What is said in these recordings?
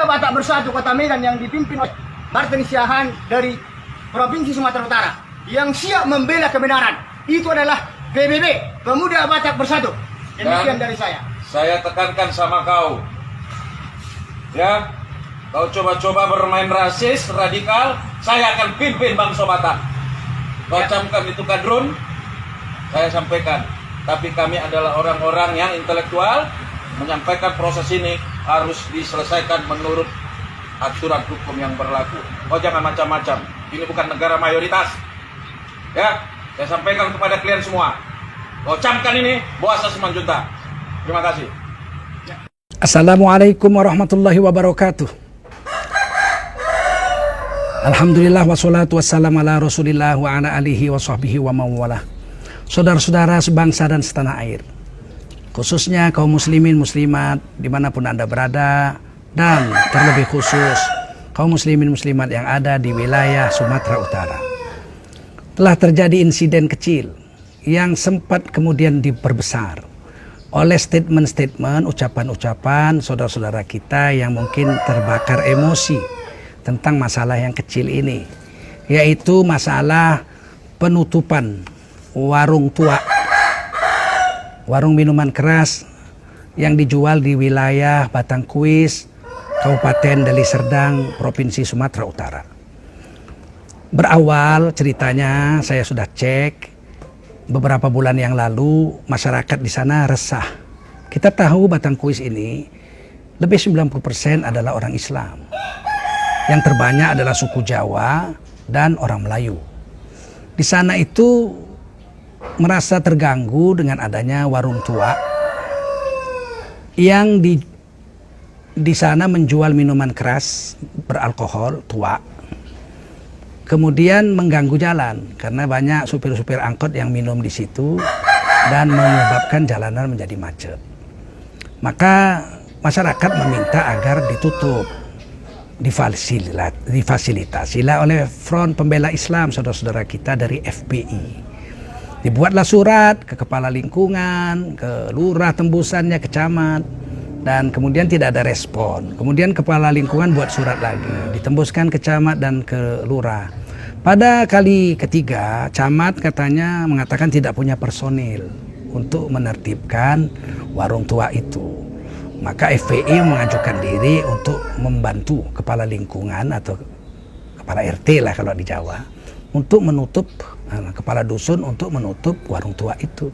Pemuda Batak Bersatu Kota Medan yang dipimpin oleh Martin Siahaan dari Provinsi Sumatera Utara yang siap membela kebenaran. Itu adalah PBB, Pemuda Batak Bersatu. Demikian dari saya. Saya tekankan sama kau, ya, kau coba-coba bermain rasis, radikal, saya akan pimpin bangsa Batak. Kau camkan itu kadrun, saya sampaikan. Tapi kami adalah orang-orang yang intelektual, menyampaikan proses ini harus diselesaikan menurut aturan hukum yang berlaku. Kau jangan macam-macam. Ini bukan negara mayoritas. Ya, saya sampaikan kepada kalian semua. Kau camkan ini, bawa 1 juta. Terima kasih. Assalamualaikum warahmatullahi wabarakatuh. Alhamdulillah wassalatu wassalamu ala rasulillah wa ala alihi wa sahbihi wa mawalah. Saudara-saudara sebangsa dan setanah air, khususnya kaum muslimin muslimat dimanapun Anda berada, dan terlebih khusus kaum muslimin muslimat yang ada di wilayah Sumatera Utara. Telah terjadi insiden kecil yang sempat kemudian diperbesar oleh statement-statement, ucapan-ucapan saudara-saudara kita yang mungkin terbakar emosi tentang masalah yang kecil ini, yaitu masalah penutupan warung tua, warung minuman keras yang dijual di wilayah Batangkuis, Kabupaten Deli Serdang, Provinsi Sumatera Utara. Berawal ceritanya saya sudah cek beberapa bulan yang lalu, masyarakat di sana resah. Kita tahu Batangkuis ini lebih 90% adalah orang Islam. Yang terbanyak adalah suku Jawa dan orang Melayu. Di sana itu merasa terganggu dengan adanya warung tua yang di sana menjual minuman keras beralkohol tua. Kemudian mengganggu jalan karena banyak supir-supir angkot yang minum di situ dan menyebabkan jalanan menjadi macet. Maka masyarakat meminta agar ditutup, difasilitasilah oleh Front Pembela Islam saudara-saudara kita dari FPI. Dibuatlah surat ke kepala lingkungan, ke lurah tembusannya, ke camat, dan kemudian tidak ada respon. Kemudian kepala lingkungan buat surat lagi, ditembuskan ke camat dan ke lurah. Pada kali ketiga, camat katanya mengatakan tidak punya personil untuk menertibkan warung tua itu. Maka FPI mengajukan diri untuk membantu kepala lingkungan atau kepala RT lah kalau di Jawa, untuk menutup, kepala dusun untuk menutup warung tua itu.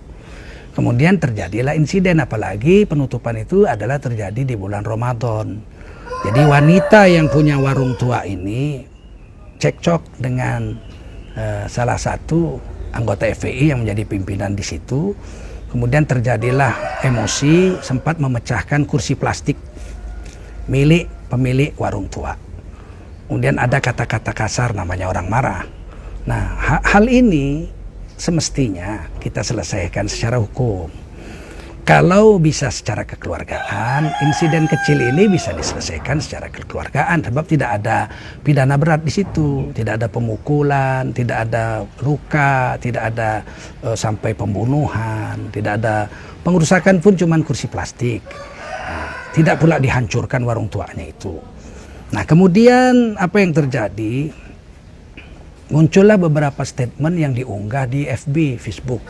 Kemudian terjadilah insiden, apalagi penutupan itu adalah terjadi di bulan Ramadan. Jadi wanita yang punya warung tua ini cekcok dengan salah satu anggota FPI yang menjadi pimpinan di situ. Kemudian terjadilah emosi, sempat memecahkan kursi plastik milik pemilik warung tua. Kemudian ada kata-kata kasar, namanya orang marah. Nah, hal ini semestinya kita selesaikan secara hukum. Kalau bisa secara kekeluargaan, insiden kecil ini bisa diselesaikan secara kekeluargaan, sebab tidak ada pidana berat di situ, tidak ada pemukulan, tidak ada luka, tidak ada sampai pembunuhan, tidak ada pengerusakan pun cuman kursi plastik. Tidak pula dihancurkan warung tuanya itu. Nah, kemudian apa yang terjadi? Muncullah beberapa statement yang diunggah di FB, Facebook.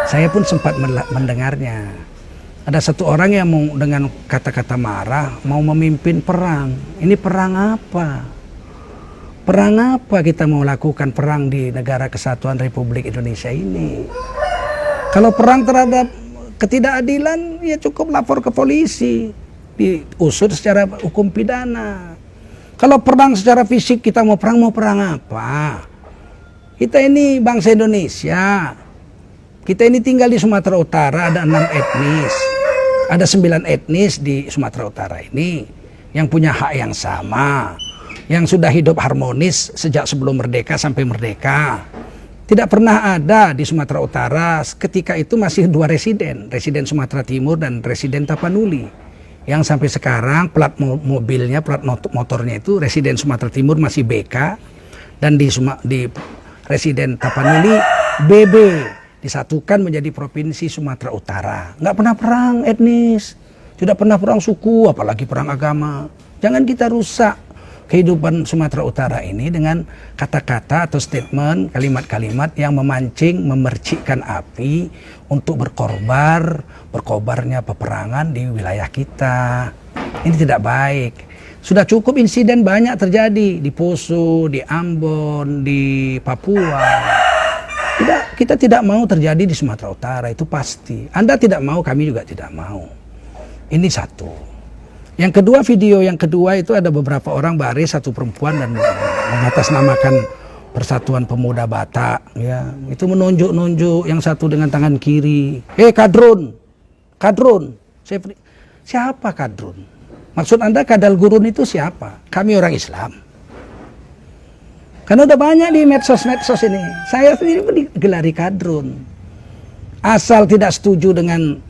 Saya pun sempat mendengarnya. Ada satu orang yang mau dengan kata-kata marah mau memimpin perang. Ini perang apa? Perang apa kita mau lakukan perang di negara kesatuan Republik Indonesia ini? Kalau perang terhadap ketidakadilan, ya cukup lapor ke polisi, diusut secara hukum pidana. Kalau perang secara fisik, kita mau perang apa? Kita ini bangsa Indonesia. Kita ini tinggal di Sumatera Utara, ada 6 etnis. Ada 9 etnis di Sumatera Utara ini yang punya hak yang sama, yang sudah hidup harmonis sejak sebelum merdeka sampai merdeka. Tidak pernah ada di Sumatera Utara ketika itu masih 2 residen, residen Sumatera Timur dan residen Tapanuli. Yang sampai sekarang plat mobilnya, plat motornya itu residen Sumatera Timur masih BK, dan di residen Tapanuli BB, disatukan menjadi Provinsi Sumatera Utara. Nggak pernah perang etnis, tidak pernah perang suku, apalagi perang agama. Jangan kita rusak kehidupan Sumatera Utara ini dengan kata-kata atau statement, kalimat-kalimat yang memancing, memercikkan api untuk berkobarnya peperangan di wilayah kita. Ini tidak baik. Sudah cukup insiden banyak terjadi di Poso, di Ambon, di Papua. Kita tidak mau terjadi di Sumatera Utara, itu pasti. Anda tidak mau, kami juga tidak mau. Ini satu. Yang kedua, video yang kedua itu ada beberapa orang baris, satu perempuan dan mengatasnamakan Persatuan Pemuda Batak. Ya, itu menunjuk-nunjuk yang satu dengan tangan kiri. Kadrun. Siapa Kadrun? Maksud Anda Kadal Gurun itu siapa? Kami orang Islam. Karena udah banyak di medsos-medsos ini. Saya sendiri digelari Kadrun. Asal tidak setuju dengan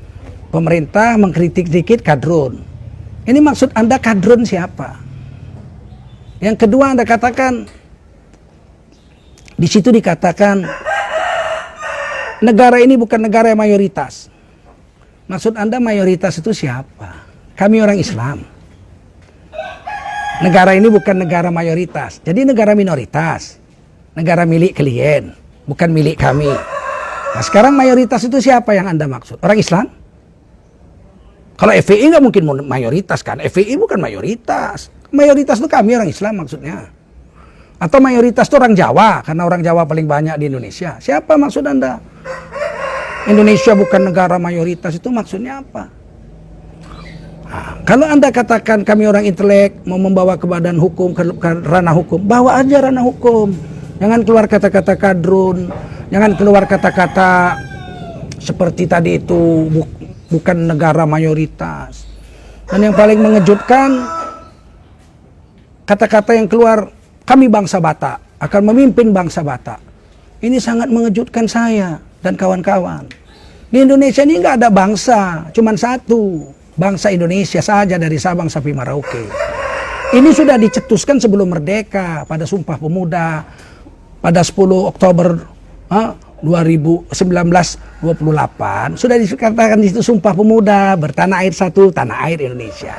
pemerintah, mengkritik dikit Kadrun. Ini maksud Anda Kadrun siapa? Yang kedua Anda katakan, di situ dikatakan negara ini bukan negara yang mayoritas. Maksud Anda mayoritas itu siapa? Kami orang Islam. Negara ini bukan negara mayoritas, jadi negara minoritas. Negara milik klien, bukan milik kami. Nah, sekarang mayoritas itu siapa yang Anda maksud? Orang Islam? Kalau FPI nggak mungkin mayoritas kan? FPI bukan mayoritas. Mayoritas itu kami orang Islam maksudnya. Atau mayoritas itu orang Jawa, karena orang Jawa paling banyak di Indonesia. Siapa maksud Anda? Indonesia bukan negara mayoritas, itu maksudnya apa? Nah, kalau Anda katakan kami orang intelek, mau membawa ke badan hukum, ke ranah hukum, bawa aja ranah hukum. Jangan keluar kata-kata Kadrun, jangan keluar kata-kata seperti tadi itu, bukan negara mayoritas. Dan yang paling mengejutkan, kata-kata yang keluar, kami bangsa Batak, akan memimpin bangsa Batak. Ini sangat mengejutkan saya dan kawan-kawan. Di Indonesia ini nggak ada bangsa, cuma satu. Bangsa Indonesia saja dari Sabang sampai Merauke. Ini sudah dicetuskan sebelum merdeka pada Sumpah Pemuda pada 10 Oktober 1928. Sudah dikatakan di situ Sumpah Pemuda, bertanah air satu, tanah air Indonesia.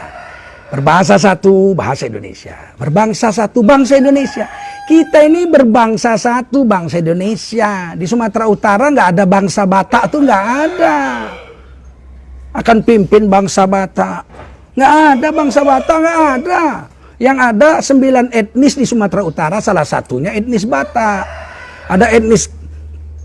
Berbahasa satu, bahasa Indonesia. Berbangsa satu, bangsa Indonesia. Kita ini berbangsa satu, bangsa Indonesia. Di Sumatera Utara nggak ada bangsa Batak tuh, nggak ada. Akan pimpin bangsa Batak. Nggak ada bangsa Batak, nggak ada. Yang ada 9 etnis di Sumatera Utara, salah satunya etnis Batak. Ada etnis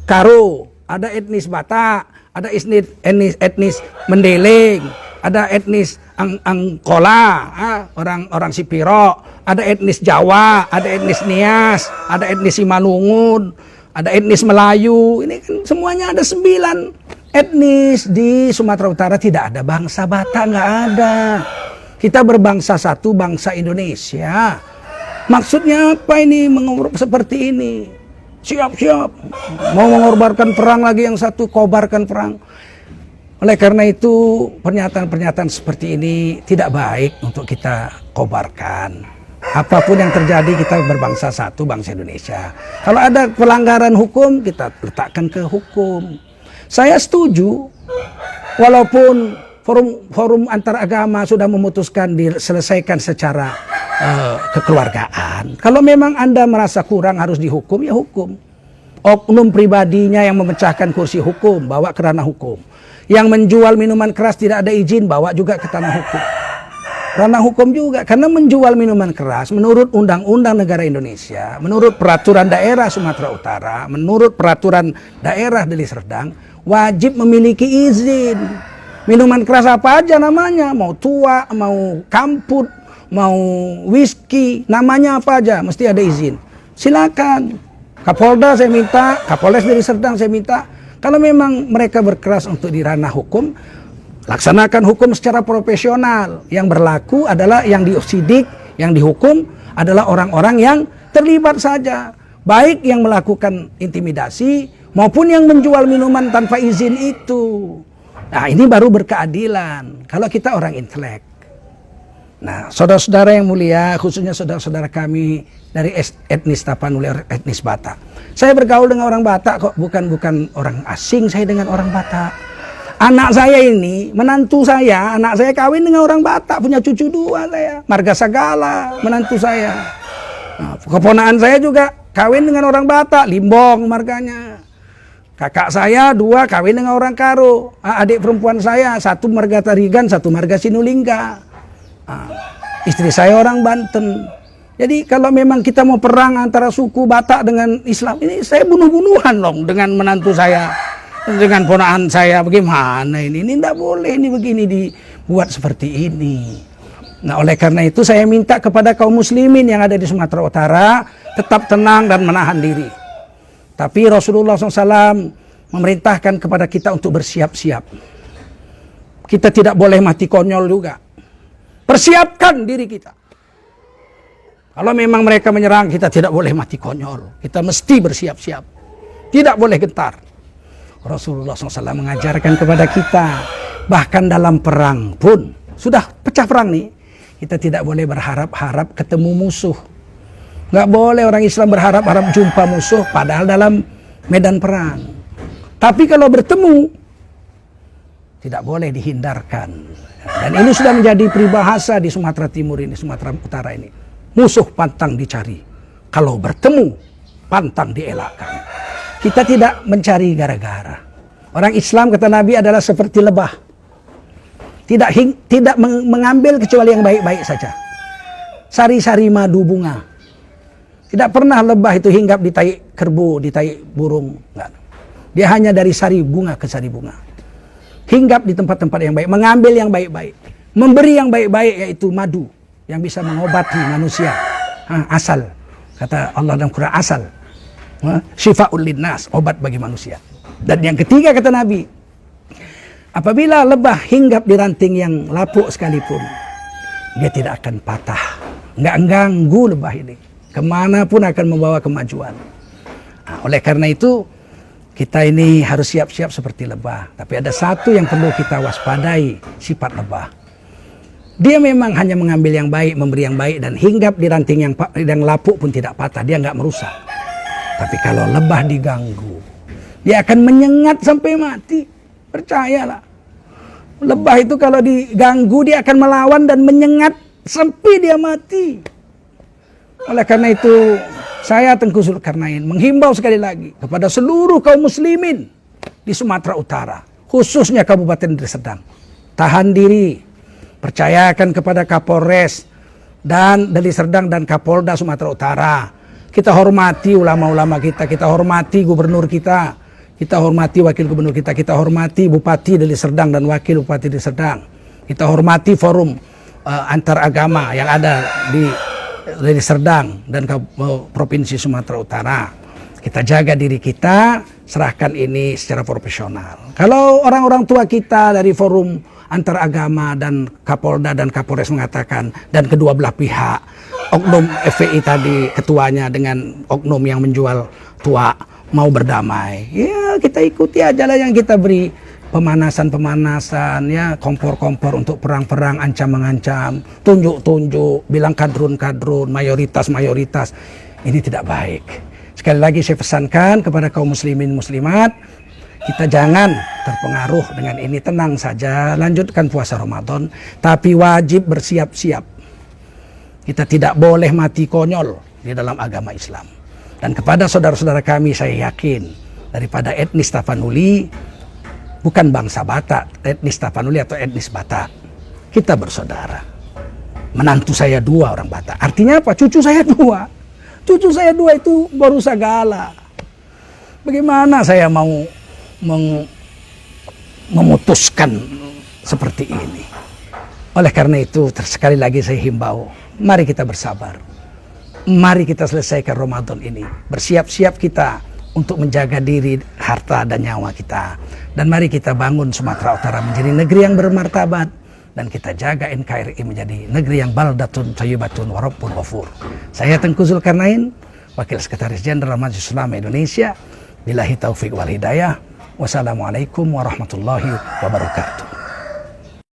Karo, ada etnis Batak, ada etnis Mendeleng, ada etnis Angkola, orang Sipiro, ada etnis Jawa, ada etnis Nias, ada etnis Simalungun, ada etnis Melayu. Ini kan semuanya ada 9 etnis di Sumatera Utara. Tidak ada bangsa Batak, nggak ada. Kita berbangsa satu, bangsa Indonesia. Maksudnya apa ini seperti ini? Siap-siap mau mengorbankan perang lagi, yang satu kobarkan perang. Oleh karena itu pernyataan-pernyataan seperti ini tidak baik untuk kita kobarkan. Apapun yang terjadi, kita berbangsa satu, bangsa Indonesia. Kalau ada pelanggaran hukum, kita letakkan ke hukum. Saya setuju, walaupun forum antar agama sudah memutuskan diselesaikan secara kekeluargaan. Kalau memang Anda merasa kurang harus dihukum, ya hukum. Oknum pribadinya yang memecahkan kursi hukum, bawa ke ranah hukum. Yang menjual minuman keras tidak ada izin, bawa juga ke tanah hukum. Ranah hukum juga, karena menjual minuman keras menurut Undang-Undang Negara Indonesia, menurut Peraturan Daerah Sumatera Utara, menurut Peraturan Daerah Deli Serdang, wajib memiliki izin. Minuman keras apa aja namanya, mau tua, mau kamput, mau whisky, namanya apa aja, mesti ada izin. Silakan. Kapolda saya minta, Kapolres Deli Serdang saya minta, kalau memang mereka berkeras untuk di ranah hukum, laksanakan hukum secara profesional. Yang berlaku adalah yang disidik, yang dihukum adalah orang-orang yang terlibat saja. Baik yang melakukan intimidasi maupun yang menjual minuman tanpa izin itu. Nah, ini baru berkeadilan kalau kita orang intelek. Nah, saudara-saudara yang mulia, khususnya saudara-saudara kami dari etnis Tapanuli, etnis Batak. Saya bergaul dengan orang Batak kok, bukan orang asing saya dengan orang Batak. Anak saya ini, menantu saya, anak saya kawin dengan orang Batak, punya cucu 2 saya. Marga Sagala, menantu saya. Nah, keponakan saya juga kawin dengan orang Batak, Limbong marganya. Kakak saya 2 kawin dengan orang Karo. Adik perempuan saya 1 marga Tarigan, 1 marga Sinulingga. Istri saya orang Banten. Jadi kalau memang kita mau perang antara suku Batak dengan Islam, ini saya bunuh-bunuhan loh dengan menantu saya. Dengan ponakan saya, bagaimana ini? Ini tidak boleh ini begini dibuat seperti ini. Nah, oleh karena itu saya minta kepada kaum muslimin yang ada di Sumatera Utara tetap tenang dan menahan diri. Tapi Rasulullah SAW memerintahkan kepada kita untuk bersiap-siap. Kita tidak boleh mati konyol juga. Persiapkan diri kita. Kalau memang mereka menyerang, kita tidak boleh mati konyol. Kita mesti bersiap-siap. Tidak boleh gentar. Rasulullah SAW mengajarkan kepada kita, bahkan dalam perang pun, sudah pecah perang nih, kita tidak boleh berharap-harap ketemu musuh. Nggak boleh orang Islam berharap-harap jumpa musuh, padahal dalam medan perang. Tapi kalau bertemu, tidak boleh dihindarkan. Dan ini sudah menjadi peribahasa di Sumatera Timur ini, Sumatera Utara ini. Musuh pantang dicari, kalau bertemu, pantang dielakkan. Kita tidak mencari gara-gara. Orang Islam, kata Nabi, adalah seperti lebah. Tidak mengambil kecuali yang baik-baik saja. Sari-sari madu bunga. Tidak pernah lebah itu hinggap di tai kerbau, di tai burung. Enggak. Dia hanya dari sari bunga ke sari bunga. Hinggap di tempat-tempat yang baik. Mengambil yang baik-baik. Memberi yang baik-baik, yaitu madu. Yang bisa mengobati manusia. Asal. Kata Allah dalam Quran, asal. Syifa'ul linnas, obat bagi manusia. Dan yang ketiga kata Nabi, apabila lebah hinggap di ranting yang lapuk sekalipun, dia tidak akan patah. Nggak ganggu lebah ini. Kemanapun akan membawa kemajuan. Nah, oleh karena itu, kita ini harus siap-siap seperti lebah. Tapi ada satu yang perlu kita waspadai, sifat lebah. Dia memang hanya mengambil yang baik, memberi yang baik, dan hinggap di ranting yang lapuk pun tidak patah. Dia nggak merusak. Tapi kalau lebah diganggu, dia akan menyengat sampai mati. Percayalah. Lebah itu kalau diganggu, dia akan melawan dan menyengat sampai dia mati. Oleh karena itu, saya Tengku Zulkarnain menghimbau sekali lagi kepada seluruh kaum muslimin di Sumatera Utara, khususnya Kabupaten Deli Serdang. Tahan diri, percayakan kepada Kapolres dan Deli Serdang dan Kapolda Sumatera Utara. Kita hormati ulama-ulama kita hormati gubernur kita hormati wakil gubernur kita hormati Bupati Deli Serdang dan wakil Bupati Deli Serdang. Kita hormati forum antar agama yang ada di Deli Serdang dan Provinsi Sumatera Utara. Kita jaga diri kita, serahkan ini secara profesional. Kalau orang-orang tua kita dari forum antar agama dan Kapolda dan Kapolres mengatakan, dan kedua belah pihak, oknum FPI tadi ketuanya dengan oknum yang menjual tua mau berdamai, ya kita ikuti aja lah yang kita beri pemanasan ya, kompor-kompor untuk perang-perang, ancam-mengancam, tunjuk-tunjuk, bilang kadrun-kadrun, mayoritas-mayoritas. Ini tidak baik. Sekali lagi saya pesankan kepada kaum muslimin muslimat, kita jangan terpengaruh dengan ini, tenang saja, lanjutkan puasa Ramadan, tapi wajib bersiap-siap. Kita tidak boleh mati konyol di dalam agama Islam. Dan kepada saudara-saudara kami saya yakin, daripada etnis Tapanuli, bukan bangsa Batak, etnis Tapanuli atau etnis Batak, kita bersaudara. Menantu saya 2 orang Batak, artinya apa? Cucu saya 2. Cucu saya 2 itu baru Sagala. Bagaimana saya mau memutuskan seperti ini? Oleh karena itu, sekali lagi saya himbau, mari kita bersabar. Mari kita selesaikan Ramadan ini. Bersiap-siap kita untuk menjaga diri, harta, dan nyawa kita. Dan mari kita bangun Sumatera Utara menjadi negeri yang bermartabat. Dan kita jaga NKRI menjadi negeri yang baldatun thayyibatun wa rabbun ghafur. Saya Tengku Zulkarnain, Wakil Sekretaris Jenderal Majelis Ulama Indonesia. Billahi taufiq wal hidayah. Wassalamualaikum warahmatullahi wabarakatuh.